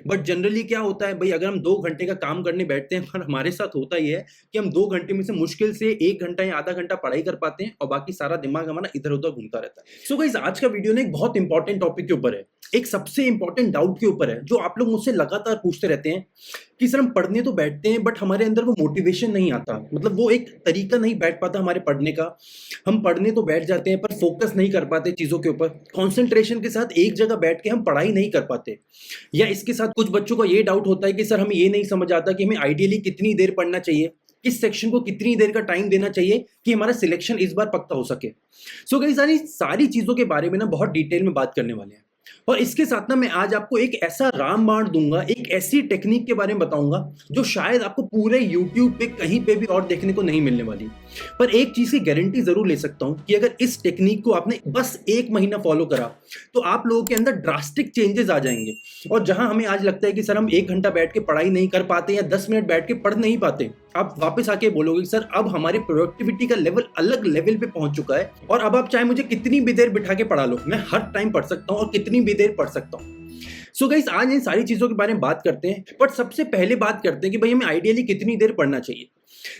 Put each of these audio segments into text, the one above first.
But generally क्या होता है भाई, अगर हम 2 घंटे का काम करने बैठते हैं, पर हमारे साथ होता ही है कि हम 2 घंटे में से मुश्किल से 1 घंटा या आधा घंटा पढ़ाई कर पाते हैं और बाकी सारा दिमाग हमारा इधर उधर घूमता रहता है। सो गाइस, आज का वीडियो ना एक बहुत इंपॉर्टेंट टॉपिक के ऊपर है, एक सबसे इंपॉर्टेंट डाउट के ऊपर है जो आप लोग मुझसे लगातार पूछते रहते हैं कि सर हम पढ़ने तो बैठते हैं बट हमारे अंदर वो मोटिवेशन नहीं आता, मतलब वो एक तरीका नहीं बैठ पाता हमारे पढ़ने का। हम पढ़ने तो बैठ जाते हैं पर फोकस नहीं कर पाते चीजों के ऊपर, कंसंट्रेशन के साथ एक जगह बैठ के हम पढ़ाई नहीं कर पाते। या इसके साथ कुछ बच्चों का ये डाउट होता है कि सर हमें ये नहीं समझ आता कि हमें आइडियली कितनी देर पढ़ना चाहिए, किस सेक्शन को कितनी देर का टाइम देना चाहिए कि हमारा सिलेक्शन इस बार पक्का हो सके। सो गाइस, सारी चीजों के बारे में ना बहुत डिटेल में बात करने वाले हैं। और इसके साथ ना मैं आज आपको एक ऐसा रामबाण दूंगा, एक ऐसी टेक्निक के बारे में बताऊंगा जो शायद आपको पूरे YouTube पे कहीं पे भी और देखने को नहीं मिलने वाली। पर एक चीज की गारंटी जरूर ले सकता हूं कि अगर इस टेक्निक को आपने बस 1 महीना फॉलो करा तो आप लोगों के अंदर ड्रास्टिक चेंजेस आ जाएंगे। और जहां हमें आज लगता है कि सर हम 1 घंटा बैठ के पढ़ाई नहीं कर पाते या 10 मिनट बैठ के पढ़ नहीं पाते, आप वापस आके बोलोगे सर अब हमारी प्रोडक्टिविटी का लेवल अलग लेवल पे पहुंच चुका है और अब आप चाहे मुझे कितनी भी देर बिठा के पढ़ा लो, मैं हर टाइम पढ़ सकता हूं और कितनी भी देर पढ़ सकता हूं। सो गाइस, आज इन सारी चीजों के बारे में बात करते हैं, बट सबसे पहले बात करते हैं कि भाई हमें आइडियली कितनी देर पढ़ना चाहिए।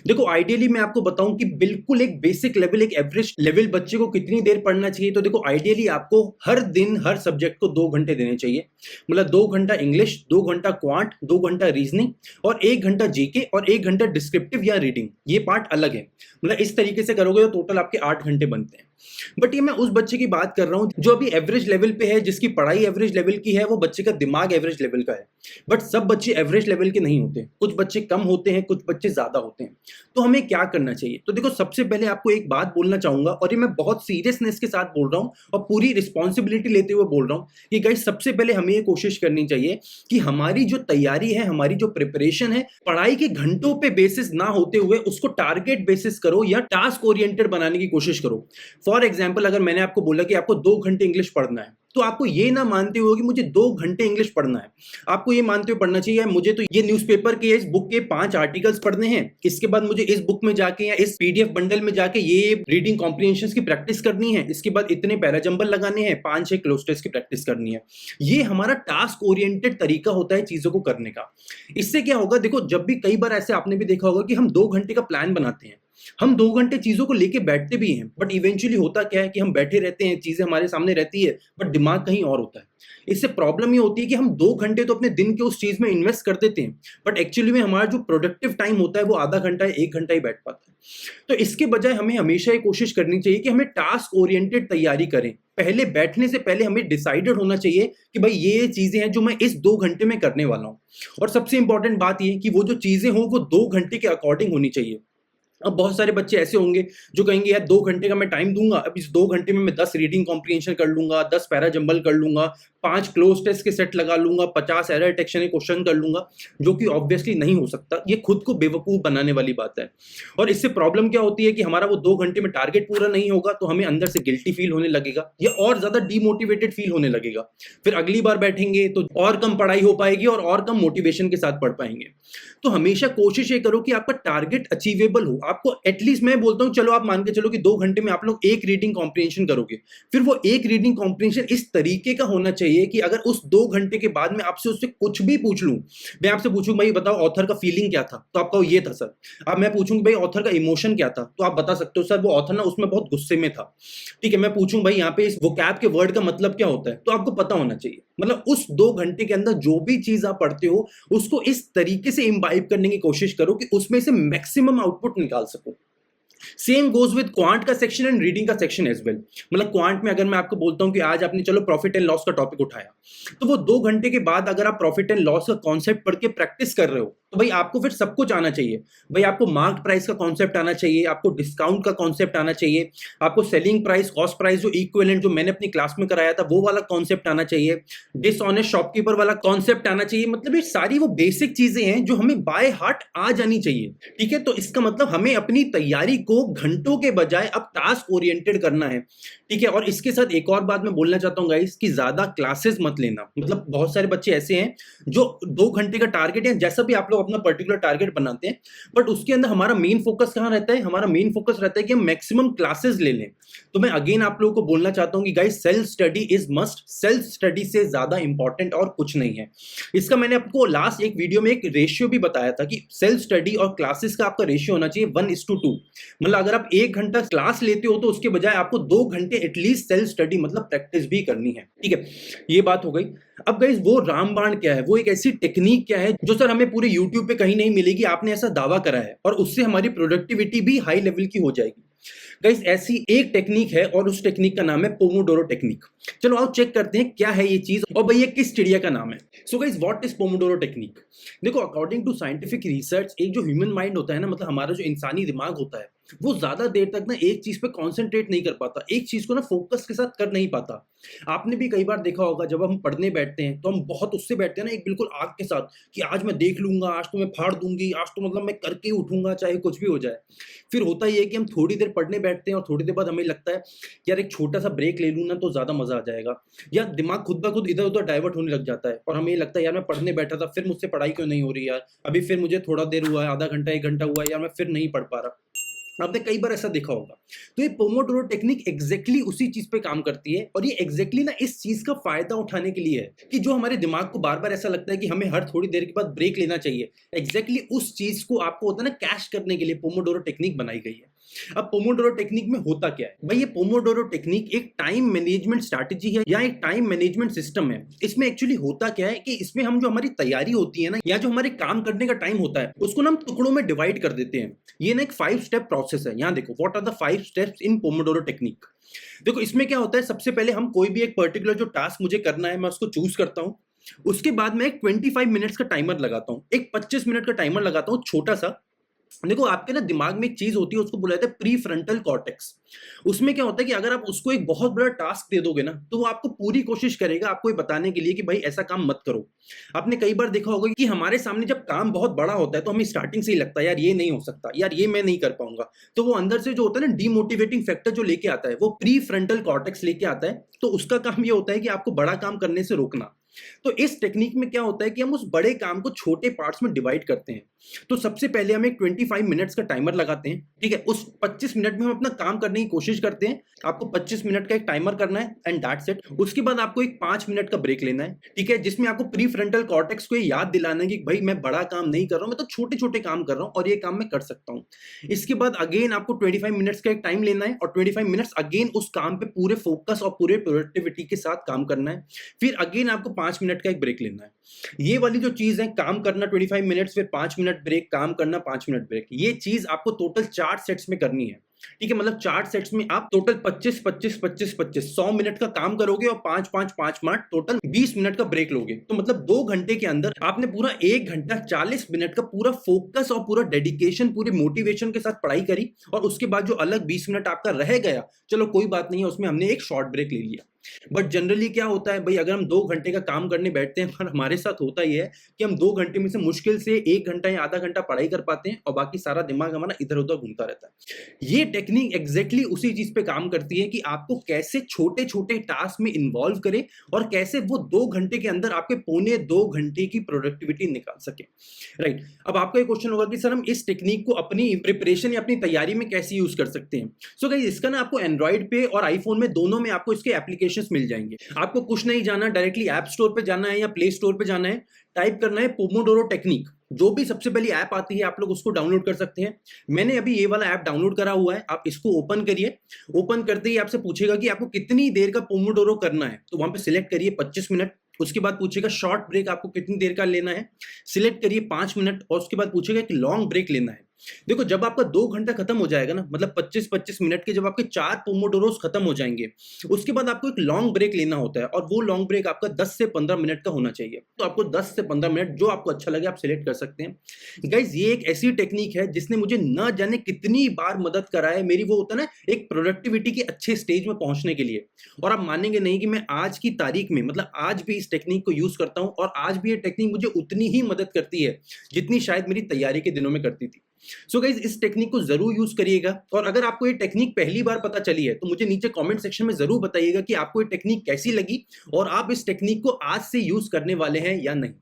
देखो, आइडियली मैं आपको बताऊं कि बिल्कुल एक बेसिक लेवल, एक एवरेज लेवल बच्चे को कितनी देर पढ़ना चाहिए। तो देखो, आइडियली आपको हर दिन हर सब्जेक्ट को 2 घंटे देने चाहिए, मतलब 2 घंटा इंग्लिश, 2 घंटा क्वांट, 2 घंटा रीजनिंग और 1 घंटा जीके और 1 घंटा डिस्क्रिप्टिव या रीडिंग। ये पार्ट अलग है, मतलब इस तरीके से करोगे तो टोटल आपके 8 घंटे बनते हैं। बट ये मैं उस बच्चे की बात कर रहा हूं जो अभी एवरेज लेवल पे है, जिसकी पढ़ाई एवरेज लेवल की है, वो बच्चे का दिमाग एवरेज लेवल का है। बट सब बच्चे एवरेज लेवल के नहीं होते, कुछ बच्चे कम होते हैं, कुछ बच्चे ज्यादा होते हैं। तो हमें क्या करना चाहिए? तो देखो, सबसे पहले आपको एक बात बोलना चाहूंगा और ये मैं बहुत सीरियसनेस के साथ बोल रहा हूं और पूरी रिस्पॉन्सिबिलिटी लेते हुए बोल रहा हूं कि गाइस, सबसे पहले हमें ये कोशिश करनी चाहिए कि हमारी जो तैयारी है, हमारी जो प्रिपरेशन है, पढ़ाई के घंटों पे बेसिस ना होते हुए उसको टारगेट बेसिस करो या टास्क ओरिएंटेड बनाने की कोशिश करो। फॉर एग्जाम्पल, अगर मैंने आपको बोला कि आपको 2 घंटे इंग्लिश पढ़ना है, तो आपको ये ना मानते हुए कि मुझे 2 घंटे इंग्लिश पढ़ना है, आपको ये मानते हुए पढ़ना चाहिए मुझे तो ये न्यूज़पेपर के, इस बुक के 5 आर्टिकल्स पढ़ने हैं, इसके बाद मुझे इस बुक में जाके या इस पीडीएफ बंडल में जाके ये रीडिंग कॉम्प्रिहेंशन की प्रैक्टिस करनी है, इसके बाद इतने पैराजंबल लगाने हैं, 5-6 क्लोज टेस्ट की प्रैक्टिस करनी है। ये हमारा टास्क ओरिएंटेड तरीका होता है चीजों को करने का। इससे क्या होगा, देखो, जब भी कई बार ऐसे आपने भी देखा होगा कि हम 2 घंटे का प्लान बनाते हैं, हम 2 घंटे चीजों को लेके बैठते भी हैं, बट इवेंचुअली होता क्या है कि हम बैठे रहते हैं, चीजें हमारे सामने रहती है, बट दिमाग कहीं और होता है। इससे प्रॉब्लम ये होती है कि हम 2 घंटे तो अपने दिन के उस चीज में इन्वेस्ट कर देते हैं, बट एक्चुअली में हमारा जो प्रोडक्टिव टाइम होता है वो आधा घंटा या 1 घंटा ही बैठ पाता है। तो इसके बजाय हमें हमेशा ये कोशिश करनी चाहिए कि हमें टास्क ओरिएंटेड तैयारी करें। पहले बैठने से पहले हमें डिसाइडेड होना चाहिए कि भाई ये चीजें हैं जो मैं इस 2 घंटे में करने वाला हूं। और सबसे इंपॉर्टेंट बात ये कि वो जो चीजें हो वो 2 घंटे के अकॉर्डिंग होनी चाहिए। अब बहुत सारे बच्चे ऐसे होंगे जो कहेंगे यार 2 घंटे का मैं टाइम दूंगा, अब इस 2 घंटे में मैं 10 रीडिंग कॉम्प्रिहेंशन कर लूंगा, 10 पैराजंबल कर लूंगा, 5 क्लोज टेस्ट के सेट लगा लूंगा, 50 एरर डिटेक्शन के क्वेश्चन कर लूंगा, जो कि ऑब्वियसली नहीं हो सकता। ये खुद को बेवकूफ बनाने वाली बात है। और इससे प्रॉब्लम क्या होती है कि हमारा वो 2 घंटे में टारगेट पूरा नहीं होगा तो हमें अंदर से गिल्टी फील होने लगेगा या और ज्यादा डीमोटिवेटेड फील होने लगेगा। फिर अगली बार बैठेंगे तो और कम पढ़ाई हो पाएगी और कम मोटिवेशन के साथ पढ़ पाएंगे। तो हमेशा कोशिश ये करो कि आपका टारगेट अचीवेबल हो। आपको एटलीस्ट, मैं बोलता हूं, चलो आप मान के चलो कि 2 घंटे में आप लोग एक रीडिंग कॉम्प्रिहेंशन करोगे, फिर वो एक रीडिंग कॉम्प्रिहेंशन इस तरीके का होना चाहिए कि अगर उस 2 घंटे के बाद मैं आपसे उससे कुछ भी पूछ लूं, मैं आपसे पूछूं भाई बताओ ऑथर का फीलिंग क्या था, तो आप कहो ये था सर। अब मैं पूछूं भाई ऑथर का इमोशन क्या था, तो आप बता सकते हो सर वो ऑथर ना उसमें बहुत गुस्से में था। ठीक है, मैं पूछूं भाई यहाँ पे इस वोकैब के वर्ड का मतलब क्या होता है, तो आपको पता होना चाहिए। मतलब उस 2 घंटे के अंदर जो भी चीज आप पढ़ते हो उसको इस तरीके से इम्बाइब करने की कोशिश करो कि उसमें से मैक्सिमम आउटपुट निकाल सको। सेम गोज विद क्वांट का सेक्शन एंड रीडिंग का सेक्शन एज वेल। मतलब क्वांट में अगर मैं आपको बोलता हूं कि आज आपने चलो प्रॉफिट एंड लॉस का टॉपिक उठाया, तो वो 2 घंटे के बाद अगर आप प्रॉफिट एंड लॉस का कॉन्सेप्ट पढ़ के प्रैक्टिस कर रहे हो तो भाई आपको फिर सब कुछ आना चाहिए। भाई आपको मार्क प्राइस का कॉन्सेप्ट आना चाहिए, आपको डिस्काउंट का कॉन्सेप्ट आना चाहिए, आपको सेलिंग प्राइस कॉस्ट प्राइस जो इक्विवेलेंट जो मैंने अपनी क्लास में कराया था वो वाला कॉन्सेप्ट आना चाहिए, डिसऑनेस्ट शॉपकीपर वाला कॉन्सेप्ट आना चाहिए। मतलब ये सारी वो बेसिक चीजें हैं जो हमें बाय हार्ट आ जानी चाहिए। ठीक है, तो इसका मतलब हमें अपनी तैयारी को घंटों के बजाय अब टास्क ओरिएंटेड करना है, ठीक है। और इसके साथ एक और बात मैं बोलना चाहता हूँ गाइस कि ज्यादा क्लासेस मत लेना। मतलब बहुत सारे बच्चे ऐसे हैं जो 2 घंटे का टारगेट या जैसा भी आप लोग अपना पर्टिकुलर टारगेट बनाते हैं, बट उसके अंदर हमारा मेन फोकस कहाँ रहता है? हमारा मेन फोकस रहता है कि हम मैक्सिमम क्लासेस ले लें। तो मैं अगेन आप लोगों को बोलना चाहता हूं कि guys self study is must. Self study से ज्यादा इंपॉर्टेंट और कुछ नहीं है। इसका मैंने आपको लास्ट एक वीडियो में एक रेशियो भी बताया था कि सेल्फ स्टडी और क्लासेस का आपका रेशियो होना चाहिए 1:2। मतलब अगर आप 1 घंटा क्लास लेते हो तो उसके बजाय आपको 2 घंटे एटलीस्ट सेल्फ स्टडी मतलब प्रैक्टिस भी करनी है, ठीक है। ये बात हो गई। अब गाइस वो रामबाण क्या है? वो एक ऐसी टेक्निक क्या है जो सर हमें पूरे यूट्यूब पे कहीं नहीं मिलेगी, आपने ऐसा दावा करा है, और उससे हमारी प्रोडक्टिविटी भी हाई लेवल की हो जाएगी। गाइस ऐसी एक टेक्निक है और उस टेक्निक का नाम है पोमोडोरो टेक्निक। चलो आओ चेक करते हैं क्या है ये चीज और भाई ये किस चिड़िया का नाम है। So guys what is Pomodoro technique? देखो अकॉर्डिंग टू साइंटिफिक रिसर्च एक जो ह्यूमन माइंड होता है ना, मतलब हमारा जो इंसानी दिमाग होता है, वो ज्यादा देर तक ना एक चीज पे कॉन्सेंट्रेट नहीं कर पाता, एक चीज को ना फोकस के साथ कर नहीं पाता। आपने भी कई बार देखा होगा जब हम पढ़ने बैठते हैं तो हम बहुत उससे बैठते हैं ना, एक बिल्कुल आग के साथ कि आज मैं देख लूंगा, आज तो मैं फाड़ दूंगी, आज तो मतलब मैं करके ही उठूंगा चाहे कुछ भी हो जाए। फिर होता ही है कि हम थोड़ी देर पढ़ने बैठते हैं और थोड़ी देर बाद हमें लगता है यार एक छोटा सा ब्रेक ले लूँ ना तो ज्यादा मजा आ जाएगा, या दिमाग खुद ब खुद इधर उधर डाइवर्ट होने लग जाता है और हमें ये लगता है यार मैं पढ़ने बैठा था, फिर मुझसे पढ़ाई क्यों नहीं हो रही यार, अभी फिर मुझे थोड़ा देर हुआ है, आधा घंटा 1 घंटा हुआ है यार, मैं फिर नहीं पढ़ पा रहा। आपने कई बार ऐसा देखा होगा। तो ये पोमोडोरो टेक्निक एग्जैक्टली उसी चीज पे काम करती है, और ये एग्जैक्टली ना इस चीज का फायदा उठाने के लिए है कि जो हमारे दिमाग को बार बार ऐसा लगता है कि हमें हर थोड़ी देर के बाद ब्रेक लेना चाहिए, एग्जैक्टली उस चीज को आपको होता है ना कैश करने के लिए पोमोडोरो टेक्निक बनाई गई है। अब पोमोडोरो टेक्निक में होता क्या है भाई? ये पोमोडोरो टेक्निक एक टाइम मैनेजमेंट स्ट्रैटेजी है या एक टाइम मैनेजमेंट सिस्टम है। इसमें एक्चुअली होता क्या है कि इसमें हम जो हमारी तैयारी होती है ना, या जो हमारे काम करने का टाइम होता है, उसको ना हम टुकड़ों में डिवाइड कर देते हैं। ये ना एक 5 स्टेप प्रोसेस है। यहाँ देखो what are the 5 steps in Pomodoro technique. देखो इसमें क्या होता है, सबसे पहले हम कोई भी एक पर्टिकुलर जो टास्क मुझे करना है मैं उसको चूज करता हूं। उसके बाद मैं एक 25 मिनट्स का टाइमर लगाता हूं, एक 25 मिनट का टाइमर लगाता हूं छोटा सा। देखो आपके ना दिमाग में एक चीज होती है उसको बोला जाता है प्री फ्रंटल कॉर्टेक्स। उसमें क्या होता है कि अगर आप उसको एक बहुत बड़ा टास्क दे दोगे ना तो वो आपको पूरी कोशिश करेगा आपको ये बताने के लिए कि भाई ऐसा काम मत करो। आपने कई बार देखा होगा कि हमारे सामने जब काम बहुत बड़ा होता है तो हमें स्टार्टिंग से ही लगता है यार ये नहीं हो सकता, यार ये मैं नहीं कर पाऊंगा। तो वो अंदर से जो होता है ना डीमोटिवेटिंग फैक्टर जो लेके आता है वो प्री फ्रंटल कॉर्टेक्स लेके आता है। तो उसका काम ये होता है कि आपको बड़ा काम करने से रोकना। तो इस टेक्निक में क्या होता है कि हम उस बड़े काम को छोटे पार्ट्स में डिवाइड करते हैं। तो सबसे पहले हम एक 25 मिनट्स का टाइमर लगाते हैं, ठीक है। उस 25 मिनट में हम अपना काम करने की कोशिश करते हैं। आपको 25 मिनट का एक टाइमर करना है एंड दैट्स इट। उसके बाद आपको एक 5 मिनट का ब्रेक लेना है, ठीक है, जिसमें आपको प्री फ्रंटल कॉर्टेक्स को याद दिलाना है कि भाई मैं बड़ा काम नहीं कर रहा हूं, मैं तो छोटे छोटे काम कर रहा हूं और ये काम मैं कर सकता हूं। इसके बाद अगेन आपको 25 मिनट्स का एक टाइम लेना है और 25 मिनट्स अगेन उस काम पे पूरे फोकस और पूरे प्रोडक्टिविटी के साथ काम करना है। फिर अगेन आपको 5 मिनट का एक ब्रेक लेना है। ये वाली जो चीज है, काम करना 25 मिनट्स, फिर 5 मिनट ब्रेक, काम करना 5 मिनट ब्रेक, ये चीज आपको टोटल 4 सेट्स में करनी है, ठीक है। मतलब 4 सेट्स में आप टोटल 25 25 25 25 100 मिनट का काम करोगे और 5 5 5 मिनट टोटल 20 मिनट का ब्रेक लोगे। तो मतलब 2 घंटे के अंदर आपने पूरा 1 घंटा 40 मिनट का पूरा फोकस और पूरा डेडिकेशन पूरे मोटिवेशन के साथ पढ़ाई करी, और उसके बाद जो अलग 20 मिनट आपका रह गया, चलो कोई बात नहीं है, उसमें हमने एक शॉर्ट ब्रेक ले लिया। बट जनरली क्या होता है भाई, अगर हम 2 घंटे का काम करने बैठते हैं, पर हमारे साथ होता ही है कि हम 2 घंटे में से मुश्किल से 1 घंटा या आधा घंटा पढ़ाई कर पाते हैं और बाकी सारा दिमाग हमारा इधर उधर घूमता रहता है। ये टेक्निक एग्जैक्टली उसी चीज पे काम करती है कि आपको कैसे छोटे छोटे टास्क में इन्वॉल्व करे और कैसे वो 2 घंटे के अंदर आपके 1.25 घंटे की प्रोडक्टिविटी निकाल सके, राइट। अब आपका एक क्वेश्चन होगा कि सर हम इस टेक्निक को अपनी प्रिपरेशन या अपनी तैयारी में कैसे यूज कर सकते हैं। सो गाइस इसका ना आपको एंड्रॉइड पे और आईफोन में दोनों में आपको इसके एप्लीकेशन मिल जाएंगे। आपको कुछ नहीं जाना, डायरेक्टली ऐप स्टोर पे जाना है या प्ले स्टोर पे जाना है, टाइप करना है पोमोडोरो टेक्निक। जो भी सबसे पहली ऐप आती है आप लोग उसको डाउनलोड कर सकते हैं। मैंने अभी ये वाला ऐप डाउनलोड करा हुआ है, आप इसको ओपन करिए। ओपन करते ही आपसे पूछेगा कि आपको कितनी देर का पोमोडोरो करना है, तो वहां पे सिलेक्ट करिए 25 मिनट। उसके बाद पूछेगा शॉर्ट ब्रेक आपको कितनी देर का लेना है, सिलेक्ट करिए 5 मिनट। और उसके बाद पूछेगा कि लॉन्ग ब्रेक लेना है। देखो जब आपका 2 घंटा खत्म हो जाएगा ना, मतलब 25-25 मिनट के जब आपके 4 पोमोडोरोस खत्म हो जाएंगे, उसके बाद आपको एक लॉन्ग ब्रेक लेना होता है, और वो लॉन्ग ब्रेक आपका 10 से 15 मिनट का होना चाहिए। तो आपको 10 से 15 मिनट जो आपको अच्छा लगे आप सिलेक्ट कर सकते हैं। गाइज ये एक ऐसी टेक्निक है जिसने मुझे न जाने कितनी बार मदद करा है मेरी, वो होता है ना एक प्रोडक्टिविटी के अच्छे स्टेज में पहुंचने के लिए। और आप मानेंगे नहीं कि मैं आज की तारीख में, मतलब आज भी इस टेक्निक को यूज करता हूं, और आज भी ये टेक्निक मुझे उतनी ही मदद करती है जितनी शायद मेरी तैयारी के दिनों में करती थी। सो गाइज इस टेक्निक को जरूर यूज करिएगा, और अगर आपको ये टेक्निक पहली बार पता चली है तो मुझे नीचे कमेंट सेक्शन में जरूर बताइएगा कि आपको ये टेक्निक कैसी लगी और आप इस टेक्निक को आज से यूज करने वाले हैं या नहीं।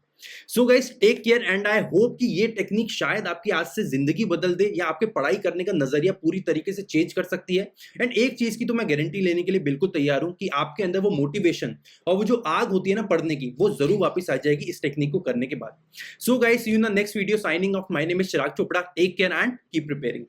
So guys take care and I hope कि ये टेक्निक शायद आपकी आज से जिंदगी बदल दे या आपके पढ़ाई करने का नजरिया पूरी तरीके से चेंज कर सकती है। एंड एक चीज की तो मैं गारंटी लेने के लिए बिल्कुल तैयार हूं कि आपके अंदर वो मोटिवेशन और वो जो आग होती है ना पढ़ने की, वो जरूर वापस आ जाएगी इस टेक्निक को करने के बाद। So guys see you in the next video, signing off, my name is Chirag Chopra. Take care and keep preparing.